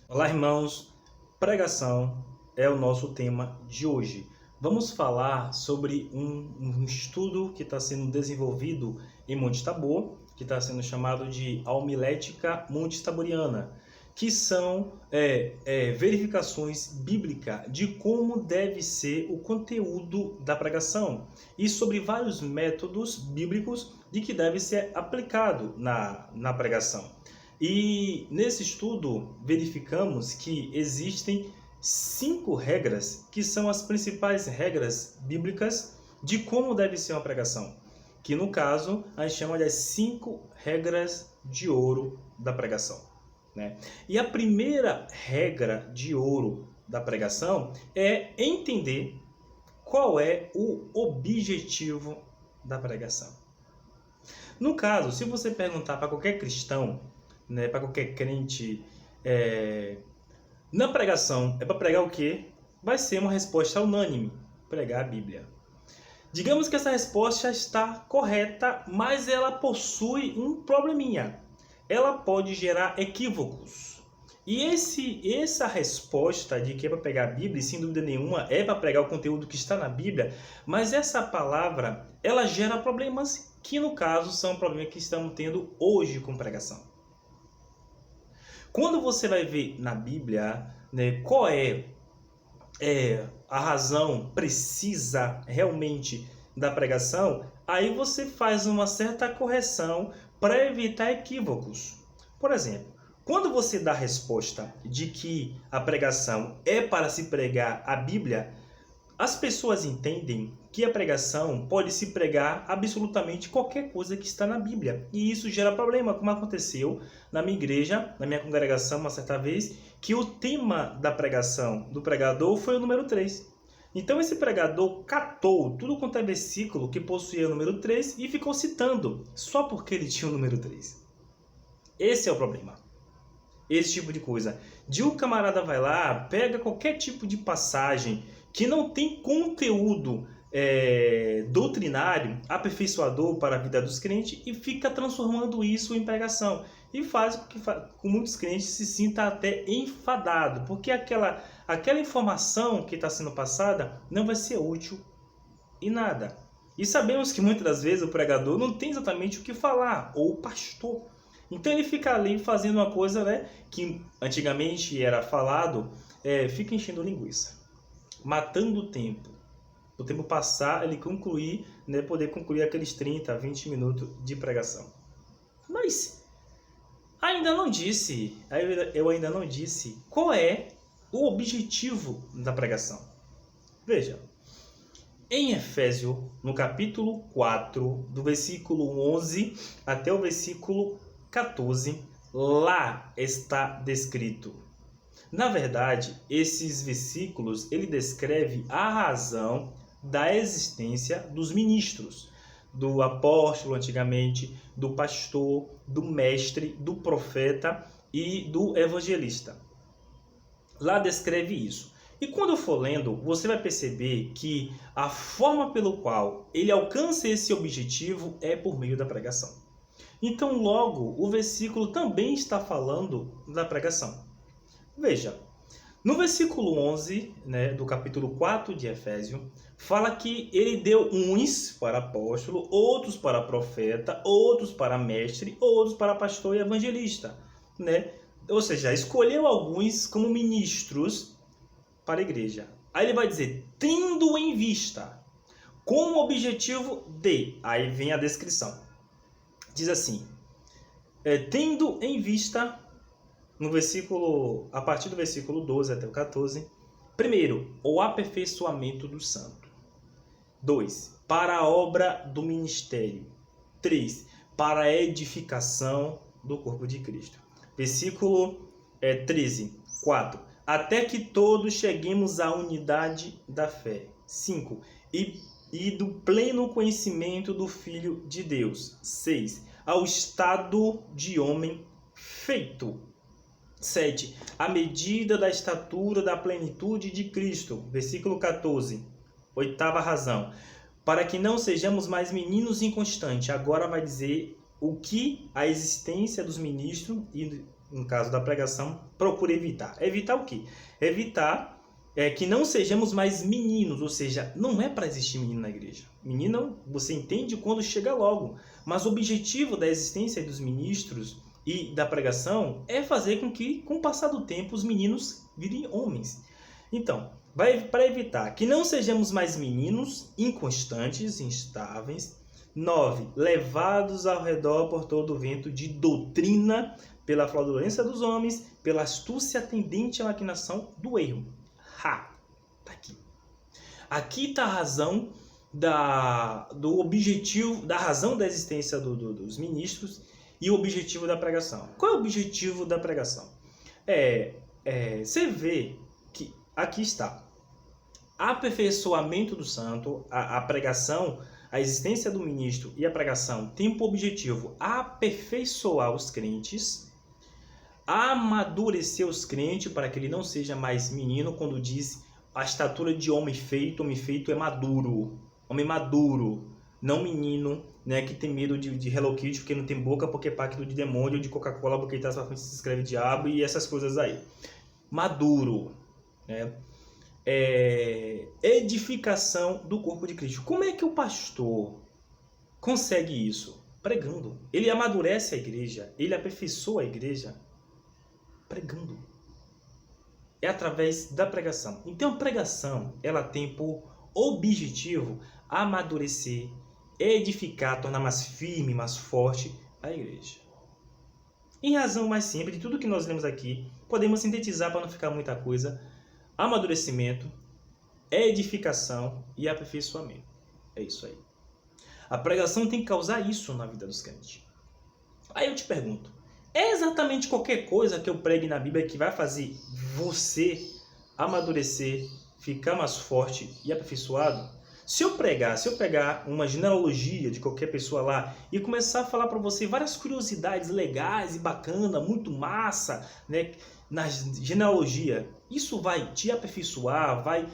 Olá, irmãos. Pregação é o nosso tema de hoje. Vamos falar sobre um estudo que está sendo desenvolvido em Monte Tabor, que está sendo chamado de homilética monte-taboriana, que são verificações bíblicas de como deve ser o conteúdo da pregação e sobre vários métodos bíblicos de que deve ser aplicado na pregação. E nesse estudo verificamos que existem 5 regras que são as principais regras bíblicas de como deve ser uma pregação, que no caso a gente chama de 5 regras de ouro da pregação, né? E a primeira regra de ouro da pregação é entender qual é o objetivo da pregação. No caso, se você perguntar para qualquer cristão, né, para qualquer crente, na pregação é para pregar o quê? Vai ser uma resposta unânime: pregar a Bíblia. Digamos que essa resposta está correta, mas ela possui um probleminha. Ela pode gerar equívocos. E essa resposta de que é para pregar a Bíblia, sem dúvida nenhuma, é para pregar o conteúdo que está na Bíblia, mas essa palavra, ela gera problemas que, no caso, são problemas que estamos tendo hoje com pregação. Quando você vai ver na Bíblia, né, qual é a razão precisa realmente da pregação, aí você faz uma certa correção para evitar equívocos. Por exemplo, quando você dá a resposta de que a pregação é para se pregar a Bíblia, as pessoas entendem que a pregação pode se pregar absolutamente qualquer coisa que está na Bíblia. E isso gera problema, como aconteceu na minha igreja, na minha congregação, uma certa vez, que o tema da pregação do pregador foi o número 3. Então esse pregador catou tudo quanto é versículo que possuía o número 3 e ficou citando, só porque ele tinha o número 3. Esse é o problema. Esse tipo de coisa. De um camarada vai lá, pega qualquer tipo de passagem que não tem conteúdo doutrinário, aperfeiçoador para a vida dos crentes e fica transformando isso em pregação. E faz com que muitos crentes se sintam até enfadados, porque aquela informação que está sendo passada não vai ser útil em nada. E sabemos que muitas das vezes o pregador não tem exatamente o que falar, ou o pastor. Então ele fica ali fazendo uma coisa, né, que antigamente era falado, fica enchendo linguiça, matando o tempo. O tempo passar, ele concluir, né, poder concluir aqueles 30, 20 minutos de pregação. Mas eu ainda não disse qual é o objetivo da pregação. Veja, em Efésios, no capítulo 4, do versículo 11 até o versículo 14, lá está descrito. Na verdade, esses versículos, ele descreve a razão da existência dos ministros, do apóstolo antigamente, do pastor, do mestre, do profeta e do evangelista. Lá descreve isso. E quando for lendo, você vai perceber que a forma pelo qual ele alcança esse objetivo é por meio da pregação. Então, logo, o versículo também está falando da pregação. Veja, no versículo 11, né, do capítulo 4 de Efésios, fala que ele deu uns para apóstolo, outros para profeta, outros para mestre, outros para pastor e evangelista, né? Ou seja, escolheu alguns como ministros para a igreja. Aí ele vai dizer, tendo em vista, com o objetivo de... Aí vem a descrição. Diz assim, tendo em vista... No versículo, a partir do versículo 12 até o 14, primeiro, o aperfeiçoamento do santo. 2, para a obra do ministério. 3, para a edificação do corpo de Cristo. Versículo 13, 4, até que todos cheguemos à unidade da fé. 5, e do pleno conhecimento do Filho de Deus. 6, ao estado de homem feito. 7. A medida da estatura da plenitude de Cristo. Versículo 14. Oitava razão. Para que não sejamos mais meninos inconstantes. Agora vai dizer o que a existência dos ministros no caso da pregação, procura evitar. Evitar o quê? Evitar que não sejamos mais meninos, ou seja, não é para existir menino na igreja. Menino, você entende quando chega logo, mas o objetivo da existência dos ministros e da pregação é fazer com que, com o passar do tempo, os meninos virem homens. Então, para evitar que não sejamos mais meninos inconstantes, instáveis. 9. Levados ao redor por todo o vento de doutrina, pela fraudulência dos homens, pela astúcia tendente à maquinação do erro. Tá aqui. Aqui está a razão do objetivo, da razão da existência dos ministros e o objetivo da pregação. Qual é o objetivo da pregação? Você vê que aqui está aperfeiçoamento do santo, a pregação, a existência do ministro e a pregação tem por objetivo aperfeiçoar os crentes, amadurecer os crentes para que ele não seja mais menino, quando diz a estatura de homem feito é maduro, homem maduro, não menino, né, que tem medo de Hello Kitty porque não tem boca, porque é pacto de demônio, de Coca-Cola porque está na frente se escreve diabo e essas coisas aí. Maduro, né? Edificação do corpo de Cristo. Como é que o pastor consegue isso? Pregando. Ele amadurece a igreja, ele aperfeiçoa a igreja pregando. É através da pregação. Então a pregação, ela tem por objetivo amadurecer, edificar, tornar mais firme, mais forte a igreja. Em razão mais simples de tudo que nós lemos aqui, podemos sintetizar para não ficar muita coisa: amadurecimento, edificação e aperfeiçoamento. É isso aí. A pregação tem que causar isso na vida dos crentes. Aí eu te pergunto, é exatamente qualquer coisa que eu pregue na Bíblia que vai fazer você amadurecer, ficar mais forte e aperfeiçoado? Se eu pegar uma genealogia de qualquer pessoa lá e começar a falar para você várias curiosidades legais e bacanas, muito massa, né, na genealogia, isso vai te aperfeiçoar, vai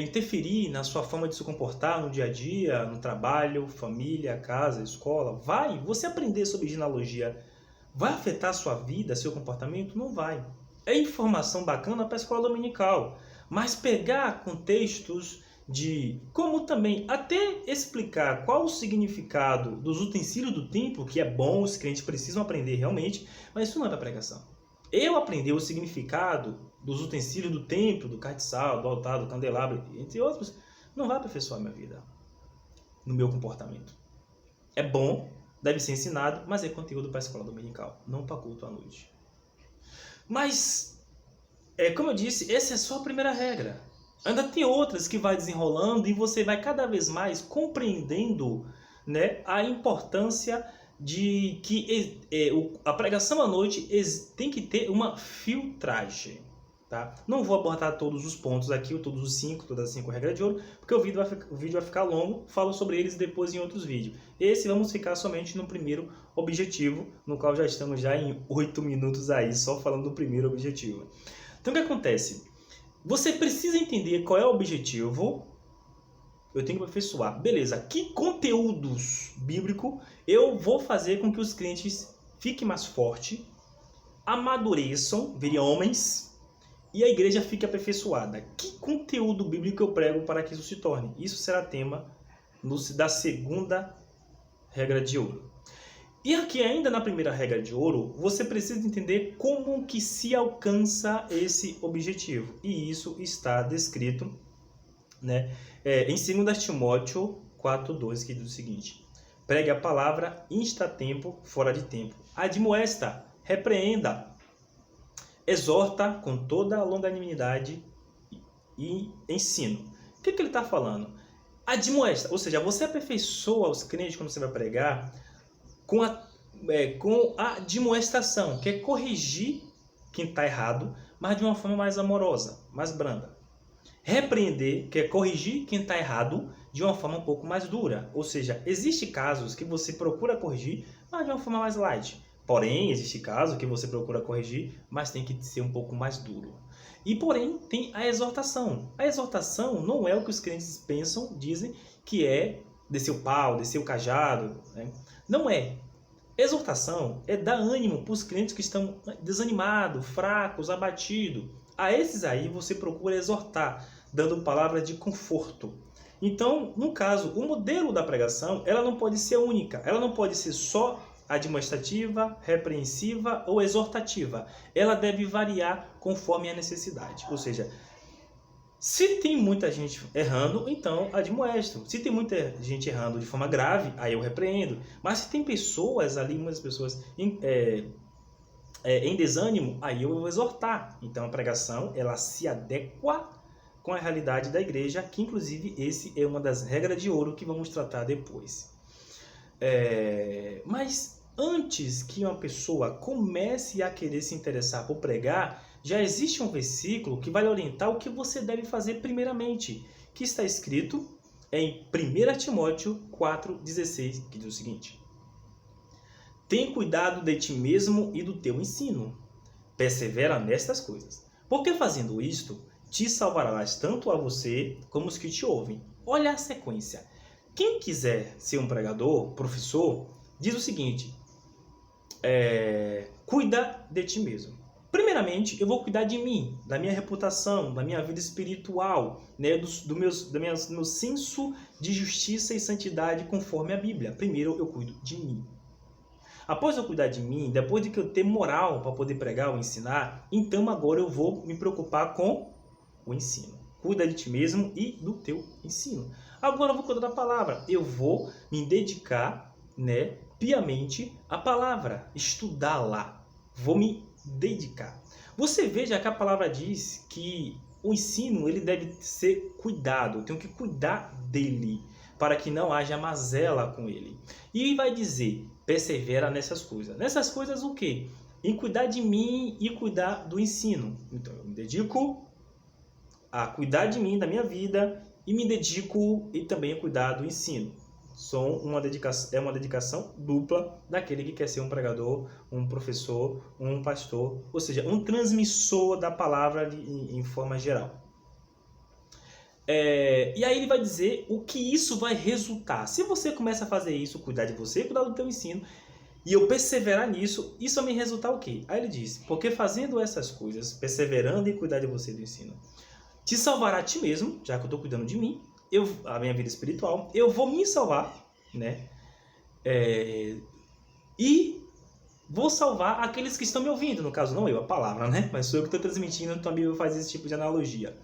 interferir na sua forma de se comportar no dia a dia, no trabalho, família, casa, escola? Vai? Você aprender sobre genealogia vai afetar a sua vida, seu comportamento? Não vai. É informação bacana para a escola dominical, mas pegar contextos de como também até explicar qual o significado dos utensílios do templo, que é bom, os crentes precisam aprender realmente, mas isso não é para pregação. Eu aprendi o significado dos utensílios do templo, do castiçal, do altar, do candelabro, entre outros, não vai aperfeiçoar a minha vida no meu comportamento. É bom, deve ser ensinado, mas é conteúdo para a escola dominical, não para culto à noite. Mas, como eu disse, essa é só a primeira regra. Ainda tem outras que vai desenrolando e você vai cada vez mais compreendendo, né, a importância de que a pregação à noite tem que ter uma filtragem. Tá? Não vou abordar todos os pontos aqui, todas as 5 regras de ouro, porque o vídeo vai ficar longo, falo sobre eles depois em outros vídeos. Esse vamos ficar somente no primeiro objetivo, no qual já estamos já em 8 minutos aí, só falando do primeiro objetivo. Então o que acontece? Você precisa entender qual é o objetivo. Eu tenho que aperfeiçoar. Beleza, que conteúdos bíblicos eu vou fazer com que os crentes fiquem mais fortes, amadureçam, virem homens, e a igreja fique aperfeiçoada? Que conteúdo bíblico eu prego para que isso se torne? Isso será tema da segunda regra de ouro. E aqui ainda na primeira regra de ouro, você precisa entender como que se alcança esse objetivo. E isso está descrito, né, em 2 Timóteo 4,2, que diz o seguinte: pregue a palavra insta tempo, fora de tempo. Admoesta, repreenda, exorta com toda a longanimidade e ensino. O que ele está falando? Admoesta, ou seja, você aperfeiçoa os crentes quando você vai pregar com a admoestação, que é corrigir quem está errado, mas de uma forma mais amorosa, mais branda. Repreender, que é corrigir quem está errado de uma forma um pouco mais dura. Ou seja, existem casos que você procura corrigir, mas de uma forma mais light. Porém, existe caso que você procura corrigir, mas tem que ser um pouco mais duro. E porém, tem a exortação. A exortação não é o que os crentes pensam, dizem, que é descer o pau, descer o cajado, né? Não é. Exortação é dar ânimo para os crentes que estão desanimados, fracos, abatidos. A esses aí você procura exortar, dando palavras de conforto. Então, no caso, o modelo da pregação, ela não pode ser única, ela não pode ser só admoestativa, repreensiva ou exortativa. Ela deve variar conforme a necessidade. Ou seja, se tem muita gente errando, então admoesto. Se tem muita gente errando de forma grave, aí eu repreendo. Mas se tem pessoas ali, muitas pessoas em desânimo, aí eu vou exortar. Então a pregação, ela se adequa com a realidade da igreja, que inclusive esse é uma das regras de ouro que vamos tratar depois. Mas antes que uma pessoa comece a querer se interessar por pregar, já existe um versículo que vai orientar o que você deve fazer primeiramente, que está escrito em 1 Timóteo 4,16, que diz o seguinte: tem cuidado de ti mesmo e do teu ensino, persevera nestas coisas, porque fazendo isto, te salvarás tanto a você como os que te ouvem. Olha a sequência. Quem quiser ser um pregador, professor, diz o seguinte: cuida de ti mesmo. Primeiramente, eu vou cuidar de mim, da minha reputação, da minha vida espiritual, né, do meu senso de justiça e santidade conforme a Bíblia. Primeiro eu cuido de mim. Após eu cuidar de mim, depois de que eu ter moral para poder pregar ou ensinar, então agora eu vou me preocupar com o ensino. Cuida de ti mesmo e do teu ensino. Agora eu vou cuidar da palavra. Eu vou me dedicar, né, piamente à palavra, estudá-la. Vou me dedicar. Você veja que a palavra diz que o ensino ele deve ser cuidado. Eu tenho que cuidar dele para que não haja mazela com ele. E vai dizer, persevera nessas coisas. Nessas coisas o quê? Em cuidar de mim e cuidar do ensino. Então eu me dedico a cuidar de mim, da minha vida, e me dedico e também a cuidar do ensino. É uma dedicação dupla daquele que quer ser um pregador, um professor, um pastor, ou seja, um transmissor da palavra em forma geral. E aí ele vai dizer o que isso vai resultar. Se você começa a fazer isso, cuidar de você, cuidar do teu ensino, e eu perseverar nisso, isso vai me resultar o quê? Aí ele diz, porque fazendo essas coisas, perseverando em cuidar de você e do ensino, te salvará a ti mesmo, já que eu estou cuidando de mim, a minha vida espiritual, eu vou me salvar, né? E vou salvar aqueles que estão me ouvindo, no caso não eu, a palavra, né? Mas sou eu que estou transmitindo, então a Bíblia faz esse tipo de analogia.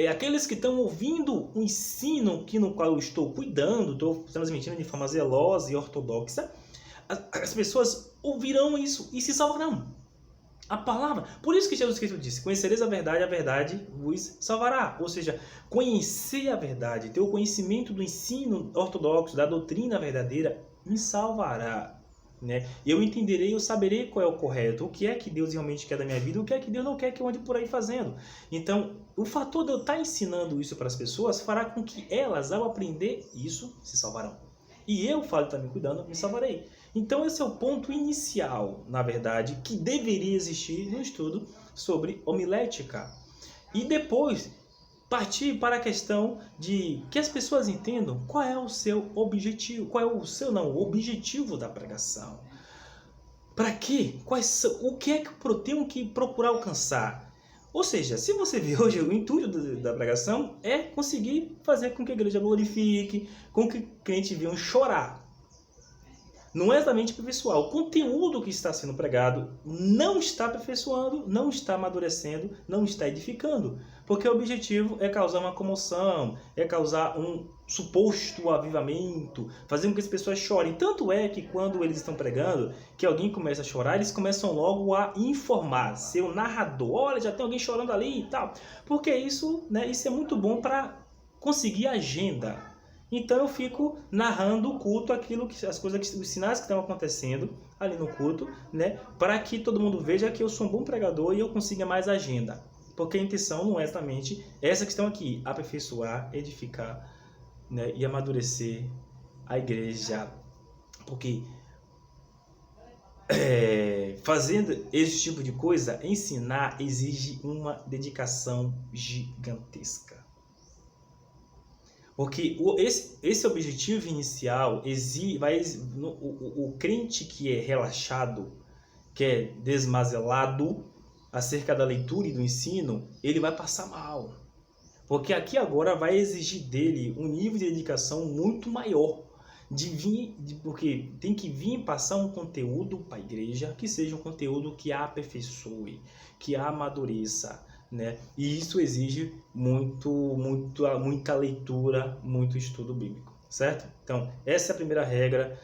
Aqueles que estão ouvindo o ensino no qual eu estou cuidando, estou transmitindo de forma zelosa e ortodoxa, as pessoas ouvirão isso e se salvarão. A palavra, por isso que Jesus Cristo disse, conhecereis a verdade vos salvará. Ou seja, conhecer a verdade, ter o conhecimento do ensino ortodoxo, da doutrina verdadeira, me salvará. Né? Eu entenderei, eu saberei qual é o correto, o que é que Deus realmente quer da minha vida, o que é que Deus não quer que eu ande por aí fazendo. Então, o fator de eu estar ensinando isso para as pessoas fará com que elas, ao aprender isso, se salvarão. E eu, falo também cuidando, me salvarei. Então esse é o ponto inicial, na verdade, que deveria existir no estudo sobre homilética. E depois partir para a questão de que as pessoas entendam qual é o seu objetivo, o objetivo da pregação. Para quê? O que é que eu tenho que procurar alcançar? Ou seja, se você vê hoje o intuito da pregação é conseguir fazer com que a igreja glorifique, com que o crente venha chorar. Não é exatamente aperfeiçoar. O conteúdo que está sendo pregado não está aperfeiçoando, não está amadurecendo, não está edificando. Porque o objetivo é causar uma comoção, é causar um suposto avivamento, fazer com que as pessoas chorem. Tanto é que quando eles estão pregando, que alguém começa a chorar, eles começam logo a informar, ser o narrador. Olha, já tem alguém chorando ali e tal. Porque isso, né, isso é muito bom para conseguir agenda. Então eu fico narrando o culto, os sinais que estão acontecendo ali no culto, né, para que todo mundo veja que eu sou um bom pregador e eu consiga mais agenda. Porque a intenção não é exatamente essa que estão aqui, aperfeiçoar, edificar, né, e amadurecer a igreja. Porque fazendo esse tipo de coisa, ensinar exige uma dedicação gigantesca. Porque esse objetivo inicial o crente que é relaxado, que é desmazelado acerca da leitura e do ensino, ele vai passar mal. Porque aqui agora vai exigir dele um nível de dedicação muito maior. Porque tem que vir passar um conteúdo para a igreja que seja um conteúdo que a aperfeiçoe, que a amadureça, né? E isso exige muita leitura, muito estudo bíblico, certo? Então, essa é a primeira regra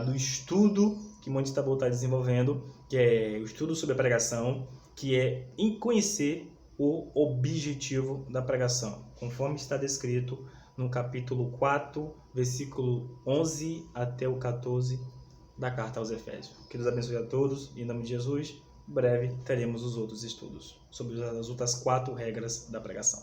do estudo que Monte Tabor está desenvolvendo, que é o estudo sobre a pregação, que é em conhecer o objetivo da pregação, conforme está descrito no capítulo 4, versículo 11 até o 14 da carta aos Efésios. Que Deus abençoe a todos, e em nome de Jesus, em breve teremos os outros estudos sobre as outras 4 regras da pregação.